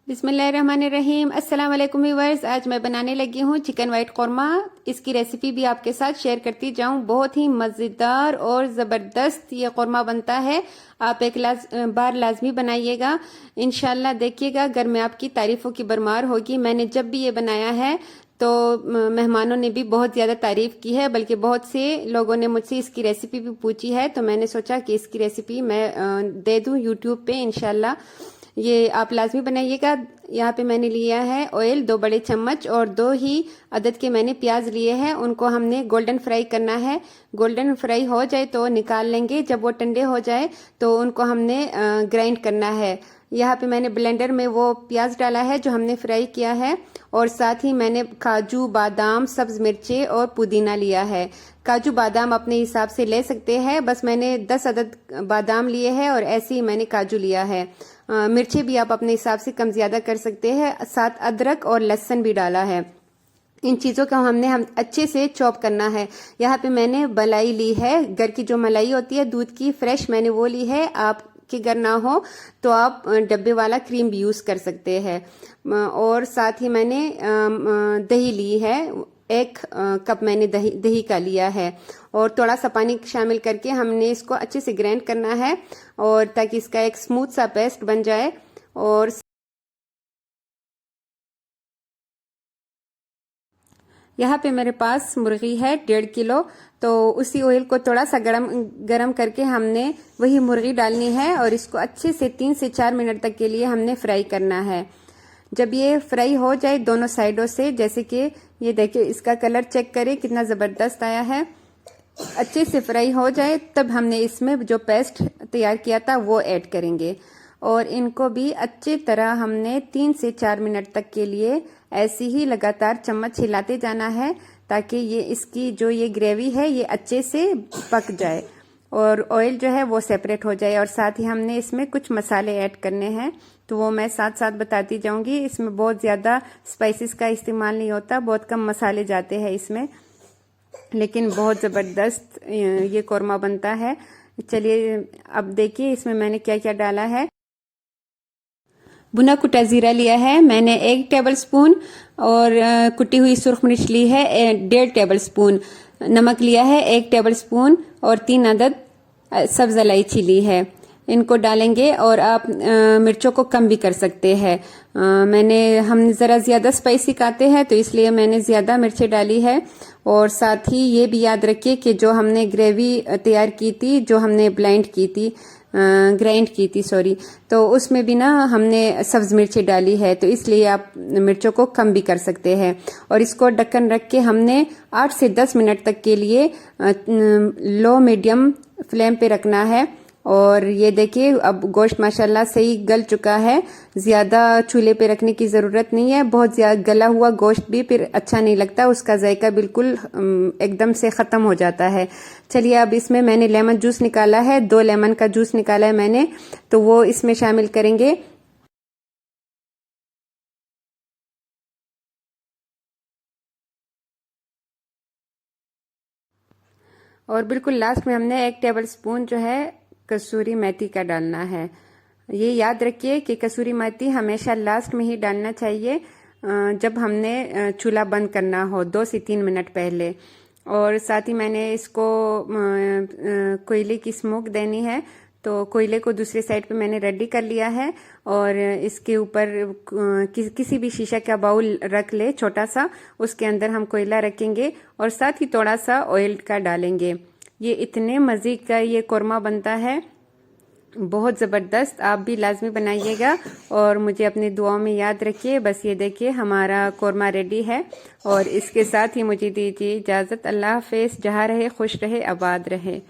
बिस्मिल्लाहिर्रहमानिर्रहीम। अस्सलाम वालेकुम व्यूअर्स। आज मैं बनाने लगी हूँ चिकन वाइट कौरमा। इसकी रेसिपी भी आपके साथ शेयर करती जाऊँ। बहुत ही मज़ेदार और ज़बरदस्त ये कौरमा बनता है। आप एक बार लाजमी बनाइएगा, इंशाल्लाह देखिएगा घर में आपकी तारीफ़ों की भरमार होगी। मैंने जब भी ये बनाया है तो मेहमानों ने भी बहुत ज़्यादा तारीफ़ की है, बल्कि बहुत से लोगों ने मुझसे इसकी रेसिपी भी पूछी है। तो मैंने सोचा कि इसकी रेसिपी मैं दे दूँ यूट्यूब पे। इंशाल्लाह ये आप लाजमी बनाइएगा। यहाँ पे मैंने लिया है ऑयल 2 बड़े चम्मच और 2 ही अदद के मैंने प्याज लिए हैं। उनको हमने गोल्डन फ्राई करना है। गोल्डन फ्राई हो जाए तो निकाल लेंगे। जब वो ठंडे हो जाए तो उनको हमने ग्राइंड करना है। यहाँ पे मैंने ब्लेंडर में वो प्याज डाला है जो हमने फ्राई किया है, और साथ ही मैंने काजू, बादाम, सब्ज मिर्चे और पुदीना लिया है। काजू बादाम अपने हिसाब से ले सकते हैं, बस मैंने 10 अदद बादाम लिए हैं और ऐसे ही मैंने काजू लिया है। मिर्ची भी आप अपने हिसाब से कम ज्यादा कर सकते हैं। साथ अदरक और लहसुन भी डाला है। इन चीज़ों को हम अच्छे से चॉप करना है। यहाँ पे मैंने मलाई ली है, घर की जो मलाई होती है दूध की फ्रेश, मैंने वो ली है। आप के घर ना हो तो आप डब्बे वाला क्रीम भी यूज़ कर सकते हैं। और साथ ही मैंने दही ली है। 1 कप मैंने दही का लिया है, और थोड़ा सा पानी शामिल करके हमने इसको अच्छे से ग्राइंड करना है, और ताकि इसका एक स्मूथ सा पेस्ट बन जाए। और यहाँ पे मेरे पास मुर्गी है 1.5 किलो, तो उसी ऑयल को थोड़ा सा गरम करके हमने वही मुर्गी डालनी है, और इसको अच्छे से 3 से 4 मिनट तक के लिए हमने फ्राई करना है। जब ये फ्राई हो जाए दोनों साइडों से, जैसे कि ये देखिए इसका कलर चेक करें कितना ज़बरदस्त आया है, अच्छे से फ्राई हो जाए तब हमने इसमें जो पेस्ट तैयार किया था वो ऐड करेंगे। और इनको भी अच्छी तरह हमने 3 से 4 मिनट तक के लिए ऐसे ही लगातार चम्मच हिलाते जाना है, ताकि ये इसकी जो ये ग्रेवी है ये अच्छे से पक जाए और ऑयल जो है वो सेपरेट हो जाए। और साथ ही हमने इसमें कुछ मसाले ऐड करने हैं, तो वो मैं साथ साथ बताती जाऊंगी। इसमें बहुत ज़्यादा स्पाइसेस का इस्तेमाल नहीं होता, बहुत कम मसाले जाते हैं इसमें, लेकिन बहुत ज़बरदस्त ये कौरमा बनता है। चलिए अब देखिए इसमें मैंने क्या क्या डाला है। भुना कुटा जीरा लिया है मैंने 1 टेबल स्पून, और कुटी हुई सुर्ख मिर्च ली है 1.5 टेबल स्पून। नमक लिया है 1 टेबल स्पून, और 3 अदद सब्ज इलायची ली है। इनको डालेंगे, और आप मिर्चों को कम भी कर सकते हैं। हम ज़रा ज़्यादा स्पाइसी खाते हैं तो इसलिए मैंने ज़्यादा मिर्चें डाली है। और साथ ही ये भी याद रखिए कि जो हमने ग्रेवी तैयार की थी, जो हमने ग्राइंड की थी सॉरी, तो उसमें भी ना हमने सब्ज मिर्ची डाली है, तो इसलिए आप मिर्चों को कम भी कर सकते हैं। और इसको ढक्कन रख के हमने 8 से 10 मिनट तक के लिए लो मीडियम फ्लेम पे रखना है। और ये देखिए अब गोश्त माशाल्लाह सही गल चुका है। ज़्यादा चूल्हे पे रखने की ज़रूरत नहीं है। बहुत ज़्यादा गला हुआ गोश्त भी फिर अच्छा नहीं लगता, उसका जायका बिल्कुल एकदम से ख़त्म हो जाता है। चलिए अब इसमें मैंने लेमन जूस निकाला है, 2 लेमन का जूस निकाला है मैंने, तो वो इसमें शामिल करेंगे। और बिल्कुल लास्ट में हमने 1 टेबल स्पून जो है कसूरी मेथी का डालना है। ये याद रखिए कि कसूरी मेथी हमेशा लास्ट में ही डालना चाहिए, जब हमने चूल्हा बंद करना हो 2 से 3 मिनट पहले। और साथ ही मैंने इसको कोयले की स्मोक देनी है, तो कोयले को दूसरे साइड पे मैंने रेडी कर लिया है। और इसके ऊपर किसी भी शीशा का बाउल रख ले छोटा सा, उसके अंदर हम कोयला रखेंगे और साथ ही थोड़ा सा ऑयल का डालेंगे। ये इतने मज़े का ये कौरमा बनता है, बहुत ज़बरदस्त। आप भी लाजमी बनाइएगा और मुझे अपनी दुआओं में याद रखिए। बस ये देखिए हमारा कौरमा रेडी है, और इसके साथ ही मुझे दीजिए इजाज़त। अल्लाह हाफ़िज़। जहाँ रहे खुश रहे, आबाद रहे।